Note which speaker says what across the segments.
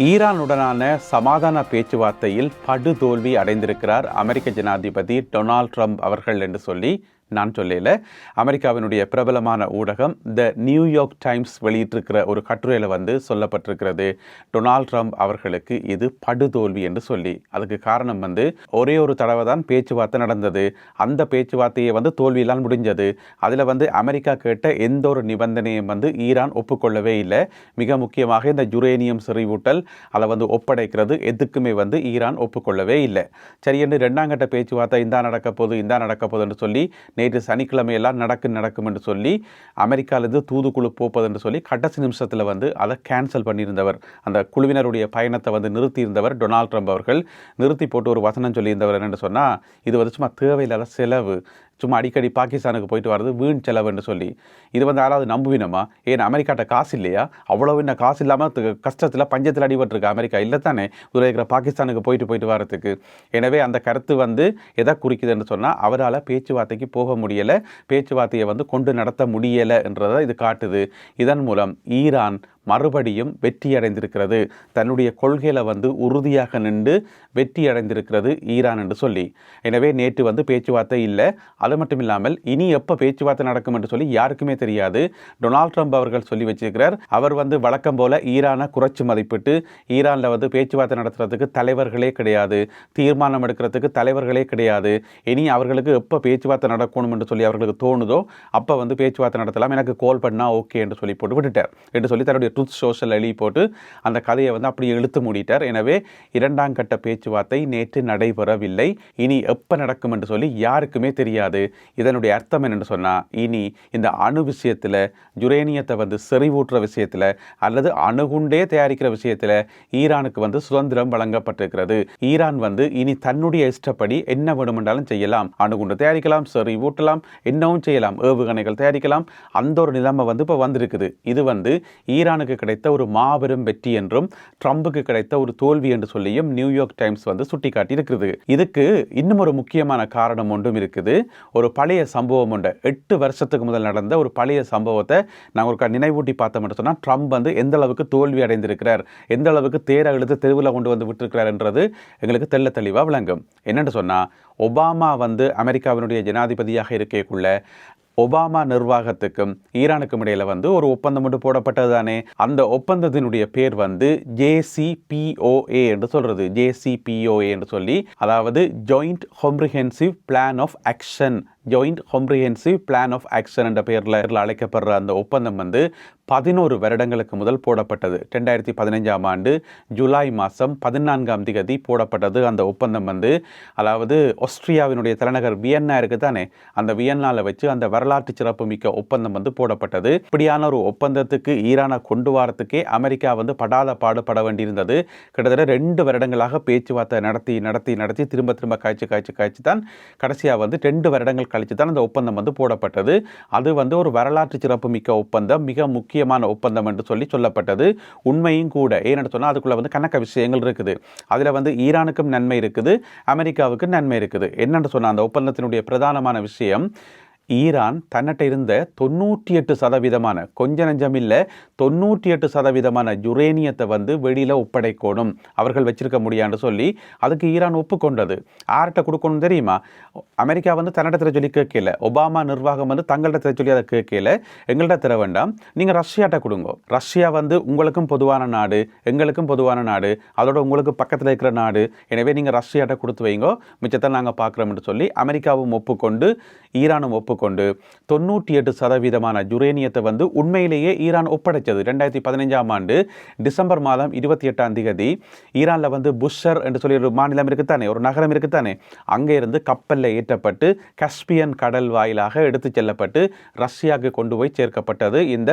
Speaker 1: ஈரானுடனான சமாதான பேச்சுவார்த்தையில் படுதோல்வி அடைந்திருக்கிறார் அமெரிக்க ஜனாதிபதி டொனால்ட் ட்ரம்ப் அவர்கள் என்று சொல்லி நான் சொல்லல. அமெரிக்காவினுடைய பிரபலமான ஊடகம் த நியூயார்க் டைம்ஸ் வெளியிட்டிருக்கிற ஒரு கட்டுரையில் சொல்லப்பட்டிருக்கிறது, டொனால்ட் ட்ரம்ப் அவர்களுக்கு இது படுதோல்வி என்று சொல்லி. அதுக்கு காரணம் ஒரே ஒரு தடவை தான் பேச்சுவார்த்தை நடந்தது. அந்த பேச்சுவார்த்தையை தோல்வியெல்லாம் முடிஞ்சது. அதில் அமெரிக்கா கேட்ட எந்த ஒரு நிபந்தனையும் ஈரான் ஒப்புக்கொள்ளவே இல்லை. மிக முக்கியமாக இந்த யுரேனியம் செறிவூட்டல் அதை ஒப்படைக்கிறது எதுக்குமே ஈரான் ஒப்புக்கொள்ளவே இல்லை. சரி என்று இரண்டாம் கட்ட பேச்சுவார்த்தை இந்தா நடக்க போகுது என்று சொல்லி நேற்று சனிக்கிழமையெல்லாம் நடக்கும் என்று சொல்லி அமெரிக்காவிலிருந்து தூதுக்குழு போப்பது என்று சொல்லி கடைசி நிமிஷத்தில் அதை கேன்சல் பண்ணியிருந்தவர், அந்த குழுவினருடைய பயணத்தை நிறுத்தியிருந்தவர் டொனால்ட் ட்ரம்ப் அவர்கள். நிறுத்தி போட்டு ஒரு வசனம் சொல்லியிருந்தவர் என்னென்னு சொன்னால், இது சும்மா தேவையில்லாத செலவு, சும்மா அடிக்கடி பாகிஸ்தானுக்கு போயிட்டு வர்றது வீண் செலவு என்று சொல்லி. இது யாராவது நம்புவினமா? ஏன் அமெரிக்காட்ட காசு இல்லையா? அவ்வளோ இன்னும் காசு இல்லாமல் கஷ்டத்தில் பஞ்சத்தில் அடிபட்டிருக்கு அமெரிக்கா இல்லை தானே இருக்கிற பாகிஸ்தானுக்கு போயிட்டு வரத்துக்கு. எனவே அந்த கருத்து எதை குறிக்குதுன்னு சொன்னால், அவரால் பேச்சுவார்த்தைக்கு போக முடியலை, பேச்சுவார்த்தையை கொண்டு நடத்த முடியலை என்றதை இது காட்டுது. இதன் மூலம் ஈரான் மறுபடியும் வெற்றி அடைந்திருக்கிறது, தன்னுடைய கொள்கையில் உறுதியாக நின்று வெற்றி அடைந்திருக்கிறது ஈரான் என்று சொல்லி. எனவே நேற்று பேச்சுவார்த்தை இல்லை. அது மட்டும் இல்லாமல் இனி எப்போ பேச்சுவார்த்தை நடக்கும் என்று சொல்லி யாருக்குமே தெரியாது. டொனால்ட் ட்ரம்ப் அவர்கள் சொல்லி வச்சிருக்கிறார், அவர் வழக்கம் போல ஈரானை குறைச்சி மதிப்பிட்டு ஈரானில் பேச்சுவார்த்தை நடத்துறதுக்கு தலைவர்களே கிடையாது, தீர்மானம் எடுக்கிறதுக்கு தலைவர்களே கிடையாது, இனி அவர்களுக்கு எப்போ பேச்சுவார்த்தை நடக்கணும் என்று சொல்லி அவர்களுக்கு தோணுதோ அப்போ பேச்சுவார்த்தை நடத்தலாம், எனக்கு கால் பண்ணால் ஓகே என்று சொல்லி போட்டு விட்டுட்டார் என்று சொல்லி தன்னுடைய ட்ரூத் சோஷியல் எழுதி போட்டு அந்த கதையை அப்படியே இழுத்து மூடிட்டார். எனவே இரண்டாம் கட்ட பேச்சுவார்த்தை நேற்று நடைபெறவில்லை. இனி எப்போ நடக்கும் என்று சொல்லி யாருக்குமே தெரியாது. இதனுடைய அர்த்தம் என்னென்னு சொன்னால், இனி இந்த அணு விஷயத்தில், யுரேனியத்தை செறிவூட்டுற விஷயத்தில் அல்லது அணுகுண்டே தயாரிக்கிற விஷயத்தில் ஈரானுக்கு சுதந்திரம் வழங்கப்பட்டிருக்கிறது. ஈரான் இனி தன்னுடைய இஷ்டப்படி என்ன வேண்டுமென்றாலும் செய்யலாம், அணுகுண்டு தயாரிக்கலாம், செறிவூட்டலாம், என்னவும் செய்யலாம், ஏவுகணைகள் தயாரிக்கலாம். அந்த ஒரு நிலைமை இப்போ வந்திருக்குது. இது ஈரானுக்கு கிடைத்த ஒரு மாபெரும் வெற்றி என்றும் ட்ரம்புக்கு கிடைத்த ஒரு தோல்வி என்று சொல்லியும் நியூயார்க் டைம்ஸ் சுட்டிக்காட்டி இருக்கிறது. இதுக்கு இன்னும் ஒரு முக்கியமான காரணம் ஒன்றும் இருக்குது. ஒரு பழைய சம்பவம் உண்டு, 8 வருஷத்துக்கு முதல் நடந்த ஒரு பழைய சம்பவத்தை நாங்கள் ஒரு நினைவூட்டி பார்த்தோம் சொன்னால், ட்ரம்ப் எந்த அளவுக்கு தோல்வி அடைந்திருக்கிறார், எந்த அளவுக்கு தேர இழுத்து தெருவில் கொண்டு விட்டுருக்கிறார் என்றது எங்களுக்கு தெளிவாக விளங்கும். என்னென்னு சொன்னால், ஒபாமா அமெரிக்காவினுடைய ஜனாதிபதியாக இருக்கக்குள்ள ஒபாமா நிர்வாகத்துக்கும் ஈரானுக்கும் இடையில் ஒரு ஒப்பந்தம் ஒன்று போடப்பட்டது தானே. அந்த ஒப்பந்தத்தினுடைய பேர் JCPOA என்று சொல்றது, JCPOA என்று சொல்லி, அதாவது joint comprehensive plan of action, joint comprehensive plan of action என்ற பெயரில் அழைக்கப்படுற அந்த ஒப்பந்தம் 11 வருடங்களுக்கு முதல் போடப்பட்டது. 2015ஆம் ஆண்டு ஜூலை மாதம் 14ஆம் தேதி போடப்பட்டது. அந்த ஒப்பந்தம் அதாவது ஆஸ்திரியாவினுடைய தலைநகர் வியன்னா இருக்குது தானே, அந்த வியன்னாவில் வச்சு அந்த வரலாற்று சிறப்பு மிக்க ஒப்பந்தம் போடப்பட்டது. இப்படியான ஒரு ஒப்பந்தத்துக்கு ஈரானை கொண்டு வரத்துக்கே அமெரிக்கா படாத பாடுபட வேண்டியிருந்தது. கிட்டத்தட்ட 2 வருடங்களாக பேச்சுவார்த்தை நடத்தி திரும்ப காய்ச்சி தான் கடைசியாக 2 வருடங்கள் கழிச்சு தான் அந்த ஒப்பந்தம் போடப்பட்டது. அது ஒரு வரலாற்று சிறப்பு மிக்க ஒப்பந்தம், மிக முக்கியமான ஒப்பந்தம் என்று சொல்லப்பட்டது. உண்மையும் கூட. ஏன்னு சொன்னால் அதுக்குள்ள கணக்க விஷயங்கள் இருக்குது. அதில் ஈரானுக்கும் நன்மை இருக்குது, அமெரிக்காவுக்கும் நன்மை இருக்குது. என்னென்னு சொன்னால், அந்த ஒப்பந்தத்தினுடைய பிரதானமான விஷயம், ஈரான் தன்னிட்ட இருந்த 98% கொஞ்ச நஞ்சம் இல்லை 98% யுரேனியத்தை வெளியில் ஒப்படைக்கணும், அவர்கள் வச்சிருக்க முடியான்னு சொல்லி அதுக்கு ஈரான் ஒப்புக்கொண்டது. யார்கிட்ட கொடுக்கணும் தெரியுமா? அமெரிக்கா தன்னிடத்தில் சொல்லி கேட்கல, ஒபாமா நிர்வாகம் தங்களிடத்தில் சொல்லி அதை கேட்கல, எங்கள்கிட்ட தர வேண்டாம், நீங்கள் ரஷ்யாட்ட கொடுங்க. ரஷ்யா உங்களுக்கும் பொதுவான நாடு, எங்களுக்கும் பொதுவான நாடு, அதோட உங்களுக்கு பக்கத்தில் இருக்கிற நாடு, எனவே நீங்கள் ரஷ்யாட்ட கொடுத்து வைங்கோ, மிச்சத்தை நாங்கள் பார்க்குறோம்னு சொல்லி அமெரிக்காவும் ஒப்புக்கொண்டு ஈரானும் ஒப்புக்கொண்டு 98% யுரேனியத்தை உண்மையிலேயே ஈரான் ஒப்படைச்சது. 2015ஆம் ஆண்டு டிசம்பர் மாதம் 28ஆம் தேதி ஈரானில் புஷர் என்று சொல்லி ஒரு மாநிலம் இருக்குத்தானே, ஒரு நகரம் இருக்குத்தானே, அங்கே இருந்து கப்பலில் ஏற்றப்பட்டு கஸ்பியன் கடல் வாயிலாக எடுத்து செல்லப்பட்டு ரஷ்யாவுக்கு கொண்டு போய் சேர்க்கப்பட்டது இந்த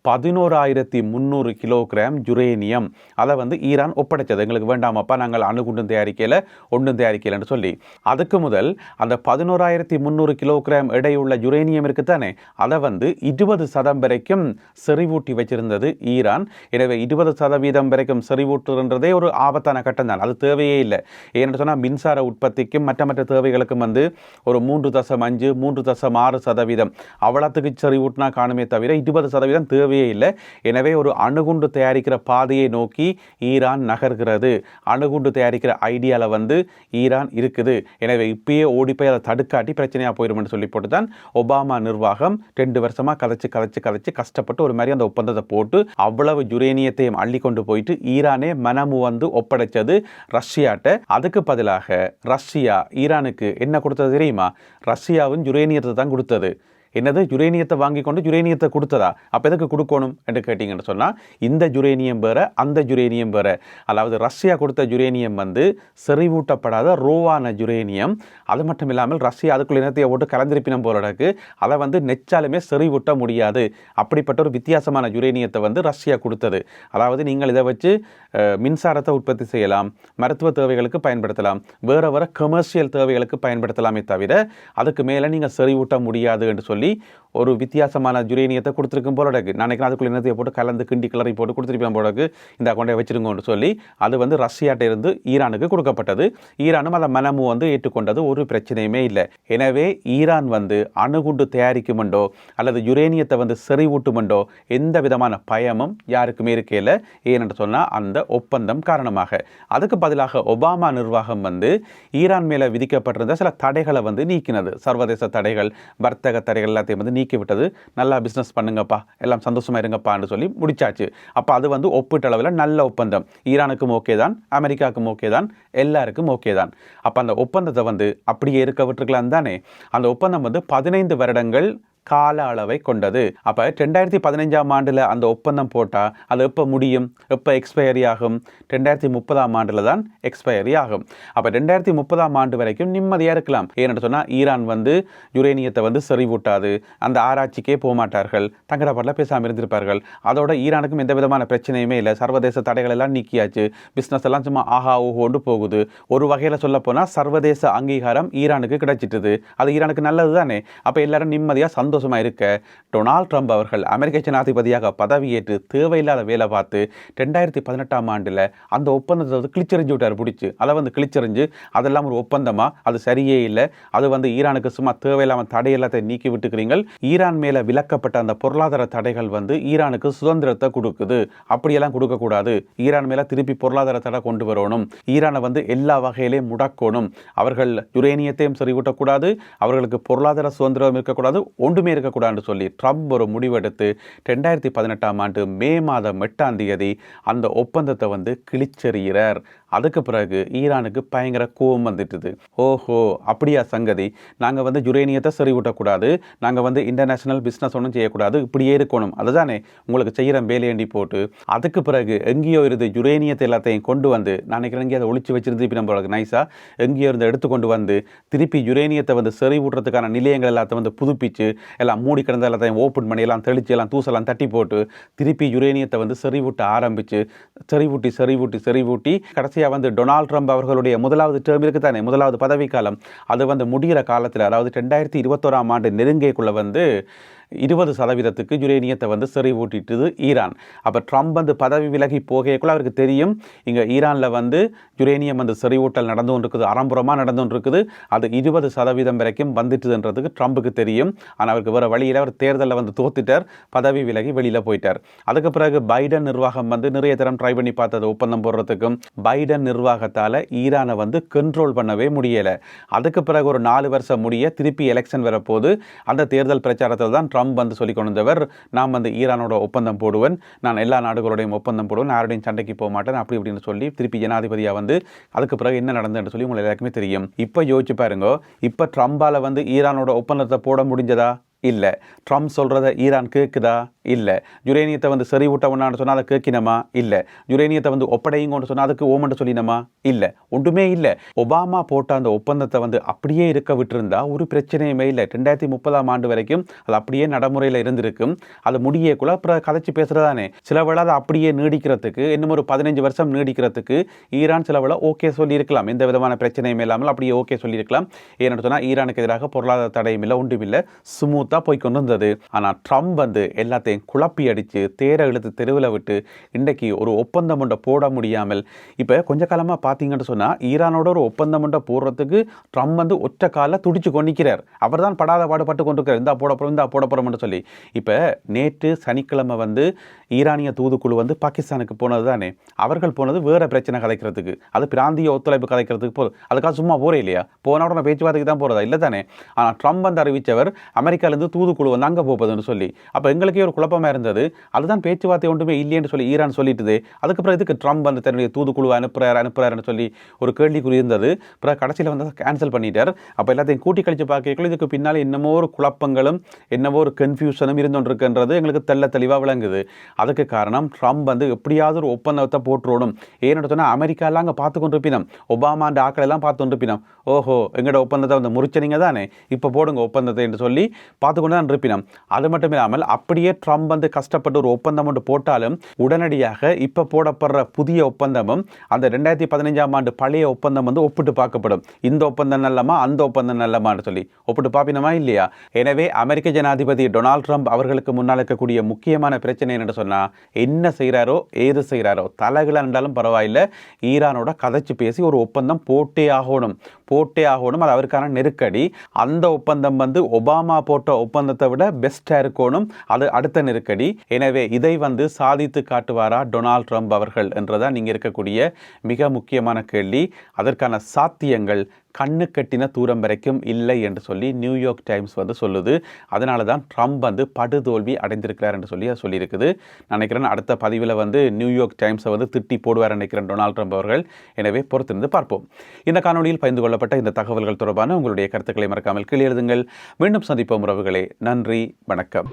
Speaker 1: 11,300 கிலோகிராம் யுரேனியம். அதை ஈரான் ஒப்படைச்சது, எங்களுக்கு வேண்டாமப்பா, நாங்கள் அணுகுண்டும் தயாரிக்கல, ஒன்றும் தயாரிக்கலன்னு சொல்லி. அதுக்கு முதல் அந்த 11,300 கிலோகிராம் எடையுள்ள யுரேனியம் இருக்குத்தானே, அதை வந்து 20% வரைக்கும் செறிவூட்டி வச்சிருந்தது ஈரான். எனவே 20% வரைக்கும் செறிவூட்டுன்றதே ஒரு ஆபத்தான கட்டம் தான், அது தேவையே இல்லை. ஏன்னு சொன்னால் மின்சார உற்பத்திக்கும் மற்ற தேவைகளுக்கும் வந்து ஒரு 3.5 3.6% அவ்வளோத்துக்கு செறிவூட்டினா காணுமே தவிர 20% தேவையே இல்லை. எனவே ஒரு அணுகுண்டு தயாரிக்கிற பாதையை நோக்கி ஈரான் நகர்கிறது. அணுகுண்டு தயாரிக்கிற ஐடியாவில் வந்து ஈரான் இருக்குது. எனவே இப்பயே ஓடிப்போய் அதை தடுக்காட்டி பிரச்சனையாக போயிடும்னு சொல்லி போட்டு தான் ஒபாமா நிர்வாகம் 2 வருஷமாக கதைச்சு கஷ்டப்பட்டு ஒரு மாதிரி அந்த ஒப்பந்தத்தை போட்டு அவ்வளவு யுரேனியத்தையும் அள்ளி கொண்டு போயிட்டு ஈரானே மனமு வந்து ஒப்படைச்சது ரஷ்யாட்ட. அதுக்கு பதிலாக ரஷ்யா ஈரானுக்கு என்ன கொடுத்தது தெரியுமா? ரஷ்யாவும் யுரேனியத்தை தான் கொடுத்தது. என்னது, யுரேனியத்தை வாங்கி கொண்டு யுரேனியத்தை கொடுத்ததா? அப்போ எதுக்கு கொடுக்கணும் என்று கேட்டிங்கன்னு சொன்னால், இந்த யுரேனியம் வேற அந்த யுரேனியம் வேற. அதாவது ரஷ்யா கொடுத்த யுரேனியம் வந்து செறிவூட்டப்படாத ரோவான யுரேனியம். அது மட்டும் இல்லாமல் ரஷ்யா அதுக்குள்ள இனத்தையை போட்டு கலந்திருப்பினம் போலக்கு அதை வந்து நெச்சாலுமே செறிவூட்ட முடியாது. அப்படிப்பட்ட ஒரு வித்தியாசமான யுரேனியத்தை வந்து ரஷ்யா கொடுத்தது. அதாவது நீங்கள் இதை வச்சு மின்சாரத்தை உற்பத்தி செய்யலாம், மருத்துவ தேவைகளுக்கு பயன்படுத்தலாம், வேற கமர்ஷியல் தேவைகளுக்கு பயன்படுத்தலாமே தவிர அதுக்கு மேலே நீங்கள் செறிவூட்ட முடியாது என்று சொல்லி ஒரு வித்தியாசமான யுரேனியத்தை கொடுத்துருக்கும் போல இருக்கு. நான் அதுக்குள்ள இனத்தையை போட்டு கலந்து கிண்டி கிளறி போட்டு கொடுத்துருப்பேன் போல இருக்கு. இந்த கொண்டை வச்சிருங்கன்னு சொல்லி அது வந்து ரஷ்யாட்ட இருந்து ஈரானுக்கு கொடுக்கப்பட்டது. ஈரானும் அதை மனமு வந்து ஏற்றுக்கொண்டது, ஒரு பிரச்சனையுமே இல்லை. எனவே ஈரான் வந்து அணுகுண்டு தயாரிக்குமெண்டோ அல்லது யுரேனியத்தை வந்து செறிவூட்டுமெண்டோ எந்த விதமான பயமும் யாருக்குமே இருக்கையில். ஏனென்று சொன்னால் அந்த ஒப்பந்தம் காரணமாக. அதுக்கு பதிலாக ஒபாமா நிர்வாகம் வந்து ஈரான் மேலே விதிக்கப்பட்டிருந்த சில தடைகளை வந்து நீக்கினது. சர்வதேச தடைகள், வர்த்தக தடைகள் எல்லாத்தையும் வந்து நீக்கிவிட்டது. நல்லா பிஸ்னஸ் பண்ணுங்கப்பா, எல்லாம் சந்தோஷமாக இருங்கப்பான்னு சொல்லி முடிச்சாச்சு. அப்போ அது வந்து ஒப்பீட்டளவில் நல்ல ஒப்பந்தம். ஈரானுக்கும் ஓகே தான், அமெரிக்காவுக்கும் ஓகே தான், எல்லாருக்கும் ஓகே தான். அப்போ அந்த ஒப்பந்தத்தை வந்து அப்படியே இருக்க விட்டுருக்கலாம் தானே. அந்த ஒப்பந்தம் வந்து 15 வருடங்கள் கால அளவை கொண்டது. அப்போ 2015ஆம் ஆண்டில் அந்த ஒப்பந்தம் போட்டால் அது எப்போ முடியும், எப்போ எக்ஸ்பயரி ஆகும்? 2030ஆம் ஆண்டில் தான் எக்ஸ்பயரி ஆகும். அப்போ 2030ஆம் ஆண்டு வரைக்கும் நிம்மதியாக இருக்கலாம். ஏன்னு சொன்னால் ஈரான் வந்து யுரேனியத்தை வந்து செறிவூட்டாது, அந்த ஆராய்ச்சிக்கே போக மாட்டார்கள், தங்கட பாட்டில் பேசாமல் இருந்திருப்பார்கள். அதோட ஈரானுக்கும் எந்த விதமான பிரச்சனையுமே இல்லை. சர்வதேச தடைகள் எல்லாம் நீக்கியாச்சு, பிஸ்னஸ் எல்லாம் சும்மா ஆஹா ஓஹோண்டு போகுது. ஒரு வகையில் சொல்ல போனால் சர்வதேச அங்கீகாரம் ஈரானுக்கு கிடைச்சிட்டுது. அது ஈரானுக்கு நல்லது தானே. அப்போ எல்லாரும் நிம்மதியாக சந்தோஷமாக இருக்க டொனால்ட் ட்ரம்ப் அவர்கள் அமெரிக்க ஜனாதிபதியாக பதவியேற்று தேவையில்லாத வேலை பார்த்து 2018ஆம் ஆண்டில் அந்த ஒப்பந்தத்தை வந்து கிழிச்செறிஞ்சு விட்டார். பிடிச்சி அதை வந்து கிழிச்செறிஞ்சு அதெல்லாம் ஒரு ஒப்பந்தமாக, அது சரியே இல்லை. அது வந்து ஈரானுக்கு சும்மா தேவையில்லாமல் தடை எல்லாத்தையும் நீக்கி விட்டுக்கிறீங்கள். ஈரான் மேலே விலக்கப்பட்ட அந்த பொருளாதார தடைகள் வந்து ஈரானுக்கு சுதந்திரத்தை கொடுக்குது. அப்படியெல்லாம் கொடுக்கக்கூடாது. ஈரான் மேலே திருப்பி பொருளாதார தடை கொண்டு வரணும். ஈரானை வந்து எல்லா வகையிலையும் முடக்கணும். அவர்கள் யுரேனியத்தையும் செறிவூட்டக்கூடாது, அவர்களுக்கு பொருளாதார சுதந்திரம் இருக்கக்கூடாது, ஒன்றுமே இருக்கக்கூடாதுன்னு சொல்லி ட்ரம்ப் ஒரு முடிவெடுத்து 2018ஆம் ஆண்டு மே மாதம் 8ஆம் தேதி அந்த ஒப்பந்தத்தை வந்து கிழிச்செறிகிறார். அதுக்கு பிறகு ஈரானுக்கு பயங்கர கோபம் வந்துட்டுது. ஓஹோ அப்படியா சங்கதி, நாங்கள் வந்து யுரேனியத்தை செறிவூட்டக்கூடாது, நாங்கள் வந்து இன்டர்நேஷனல் பிஸ்னஸ் ஒன்றும் செய்யக்கூடாது, இப்படியே இருக்கணும், அதுதானே உங்களுக்கு செய்கிற வேலையண்டி போட்டு அதுக்கு பிறகு எங்கேயோ இருந்து யுரேனியத்தை எல்லாத்தையும் கொண்டு வந்து, நான் நினைக்கிறேன் அதை ஒழிச்சு வச்சிருந்து இப்போ நம்மளுக்கு நைஸாக எங்கேயோ இருந்து எடுத்துக்கொண்டு வந்து திருப்பி யுரேனியத்தை வந்து செறிவூட்டுறதுக்கான நிலையங்கள் எல்லாத்தையும் வந்து புதுப்பிச்சு எல்லாம் மூடி கிடந்த எல்லாத்தையும் ஓப்பன் பண்ணி எல்லாம் தெளிச்சு எல்லாம் தூசெல்லாம் தட்டி போட்டு திருப்பி யுரேனியத்தை வந்து செறிவூட்ட ஆரம்பித்து செறிவூட்டி கடைசியாக வந்து டொனால்ட் ட்ரம்ப் அவர்களுடைய முதலாவது டேர்ம் இருக்கு தானே, முதலாவது பதவிக்காலம், அது வந்து முடிகிற காலத்தில், அதாவது 2021ஆம் ஆண்டு நெருங்கைக்குள்ளே வந்து 20% யுரேனியத்தை வந்து செறிவூட்டிட்டுது ஈரான். அப்போ ட்ரம்ப் வந்து பதவி விலகி போகக்குள்ள அவருக்கு தெரியும் இங்கே ஈரானில் வந்து யுரேனியம் வந்து செறிவூட்டல் நடந்து கொண்டிருக்குது, அறம்புறமாக நடந்து கொண்டிருக்குது, அது 20% வரைக்கும் வந்துட்டுதுன்றதுக்கு ட்ரம்புக்கு தெரியும். ஆனால் அவருக்கு வேறு வழியில் அவர் தேர்தலில் வந்து தோத்துட்டார், பதவி விலகி வெளியில் போயிட்டார். அதுக்கு பிறகு பைடன் நிர்வாகம் வந்து நிறைய தரம் ட்ரை பண்ணி பார்த்தது ஒப்பந்தம் போடுறதுக்கும். பைடன் நிர்வாகத்தால் ஈரானை வந்து கண்ட்ரோல் பண்ணவே முடியலை. அதுக்கு பிறகு ஒரு 4 வருஷம் முடிய திருப்பி எலெக்ஷன் வரப்போது. அந்த தேர்தல் பிரச்சாரத்தில் தான் ட்ரம்ப் வந்து சொல்லி கொண்டவர், நான் வந்து ஈரானோட ஒப்பந்தம் போடுவேன், நான் எல்லா நாடுகளோடையும் ஒப்பந்தம் போடுவேன், யாரோடையும் சண்டைக்கு போக மாட்டேன், அப்படி இப்படின்னு சொல்லி திருப்பி ஜனாதிபதியாக வந்து அதுக்கு பிறகு என்ன நடந்ததுன்னு சொல்லி உங்களுக்கு எல்லாருக்குமே தெரியும். இப்போ யோசிச்சு பாருங்க, இப்போ ட்ரம்பால் வந்து ஈரானோட ஒப்பந்தத்தை போட முடிஞ்சதா? இல்லை. ட்ரம்ப் சொல்கிறத ஈரான் கேட்குதா? இல்லை. யுரேனியத்தை வந்து செறிவூட்டவனான்னு சொன்னால் அதை கேட்கினமா? இல்லை. யுரேனியத்தை வந்து ஒப்படையுங்கன்னு சொன்னால் அதுக்கு ஓமன்ட்டு சொல்லினமா? இல்லை. ஒன்றுமே இல்லை. ஒபாமா போட்ட அந்த ஒப்பந்தத்தை வந்து அப்படியே இருக்க விட்டுருந்தா ஒரு பிரச்சனையுமே இல்லை. 2030ஆம் ஆண்டு வரைக்கும் அது அப்படியே நடைமுறையில் இருந்திருக்கும். அது முடியக்குள்ள அப்புறம் கதைச்சி பேசுகிறதானே. சில வேளை அதை அப்படியே நீடிக்கிறதுக்கு இன்னும் ஒரு 15 வருஷம் நீடிக்கிறதுக்கு ஈரான் சில வேளை ஓகே சொல்லியிருக்கலாம். எந்த விதமான பிரச்சனையும் இல்லாமல் அப்படியே ஓகே சொல்லியிருக்கலாம். ஏன்னு சொன்னால் ஈரானுக்கு எதிராக பொருளாதார தடையும் இல்லை, ஒன்றும் இல்லை, ஸ்மூத்தாக போய் கொண்டு வந்தது. ஆனால் ட்ரம்ப் வந்து எல்லாத்தையும் குழப்பி அடித்து தேர இழுத்து தெருவில் விட்டு இன்றைக்கு ஒரு ஒப்பந்தம் ஒன்றை போட முடியாமல் இப்போ கொஞ்ச காலமாக பார்த்தீங்கன்னு சொன்னால் ஈரானோட ஒரு ஒப்பந்தம் ஒன்றை போடுறதுக்கு ட்ரம்ப் வந்து ஒற்ற காலில் துடிச்சு கொண்டிருக்கிறார். அவர் தான் படாத பாடுபட்டு கொண்டிருக்கிறார். இந்தா போட போகிறோம்னு சொல்லி. இப்போ நேற்று சனிக்கிழமை வந்து ஈரானிய தூதுக்குழு வந்து பாகிஸ்தானுக்கு போனது தானே. அவர்கள் போனது வேறு பிரச்சனை கதைக்கிறதுக்கு, அது பிராந்திய ஒத்துழைப்பு கதைக்கிறதுக்கு போகுது. அதுக்காக சும்மா போகிறே இல்லையா? போன உடனே பேச்சுவார்த்தைக்கு தான் போகிறதா? இல்லை தானே. ஆனால் ட்ரம்ப் வந்து அறிவித்தவர் அமெரிக்காவிலேருந்து தூதுக்குழு வந்து அங்கே போகுதுன்னு சொல்லி. அப்போ எங்களுக்கே ஒரு குழப்பமாக இருந்தது. அதுதான் பேச்சுவார்த்தை ஒன்றுமே இல்லைன்னு சொல்லி ஈரான் சொல்லிட்டுது. அதுக்கப்புறம் இதுக்கு ட்ரம்ப் வந்து தன்னுடைய தூதுக்குழு அனுப்புறாருன்னு சொல்லி ஒரு கேள்விக்குறி இருந்தது. அப்புறம் கடைசியில் வந்து கேன்சல் பண்ணிட்டார். அப்போ எல்லாத்தையும் கூட்டி கழிச்சு பார்க்கல இதுக்கு பின்னால் என்னமோ ஒரு குழப்பங்களும் என்னவோ ஒரு கன்ஃபியூஷனும் இருந்துருக்குன்றது எங்களுக்கு தெளிவாக விளங்குது. அதுக்கு காரணம் ட்ரம்ப் வந்து எப்படியாவது ஒரு ஒப்பந்தத்தை போட்டுறணும். ஏன்னு சொன்னால் அமெரிக்காலாம் அங்கே பார்த்து கொண்டிருப்பினோம், ஒபாமாண்ட ஆக்கள் எல்லாம் பார்த்து கொண்டிருப்பினோம். ஓஹோ, எங்களோட ஒப்பந்தத்தை வந்து முறிச்சனிங்க தானே, இப்போ போடுங்க ஒப்பந்தத்தை என்று சொல்லி பார்த்து கொண்டு தான் இருப்பினோம். அது மட்டும் இல்லாமல் அப்படியே ட்ரம்ப் வந்து கஷ்டப்பட்டு ஒரு ஒப்பந்தம் ஒன்று போட்டாலும் உடனடியாக இப்போ போடப்படுற புதிய ஒப்பந்தமும் அந்த 2015ஆம் ஆண்டு பழைய ஒப்பந்தம் வந்து ஒப்பிட்டு பார்க்கப்படும். இந்த ஒப்பந்தம் நல்லமா அந்த ஒப்பந்தம் நல்லமான்னு சொல்லி ஒப்பிட்டு பார்ப்பினமா இல்லையா? எனவே அமெரிக்க ஜனாதிபதி டொனால்ட் ட்ரம்ப் அவர்களுக்கு முன்னால் இருக்கக்கூடிய முக்கியமான பிரச்சனை என்னென்னு சொன்னால், என்ன செய்கிறாரோ ஏது செய்கிறாரோ தலைகளை இருந்தாலும் பரவாயில்லை, ஈரானோட கதைச்சு பேசி ஒரு ஒப்பந்தம் போட்டே ஆகணும். அது அவருக்கான நெருக்கடி. அந்த ஒப்பந்தம் வந்து ஒபாமா போட்ட ஒப்பந்தத்தை விட பெஸ்டாக இருக்கணும், அது அடுத்த நெருக்கடி. எனவே இதை வந்து சாதித்து காட்டுவாரா டொனால்ட் ட்ரம்ப் அவர்கள் என்றதான் நீங்கள் இருக்கக்கூடிய மிக முக்கியமான கேள்வி. அதற்கான சாத்தியங்கள் கண்ணு கட்டின தூரம் வரைக்கும் இல்லை என்று சொல்லி நியூயார்க் டைம்ஸ் வந்து சொல்லுது. அதனால தான் ட்ரம்ப் வந்து படுதோல்வி அடைந்திருக்கிறார் என்று சொல்லி அது சொல்லியிருக்குது. நான் நினைக்கிறேன் அடுத்த பதிவில் வந்து நியூயார்க் டைம்ஸை வந்து திட்டி போடுவார் நினைக்கிறேன் டொனால்ட் ட்ரம்ப் அவர்கள். எனவே பொறுத்திருந்து பார்ப்போம். இந்த காணொலியில் பகிர்ந்து கொள்ளப்பட்ட இந்த தகவல்கள் தொடர்பான உங்களுடைய கருத்துக்களை மறக்காமல் கீழே எழுதுங்கள். மீண்டும் சந்திப்போம் உறவுகளே. நன்றி, வணக்கம்.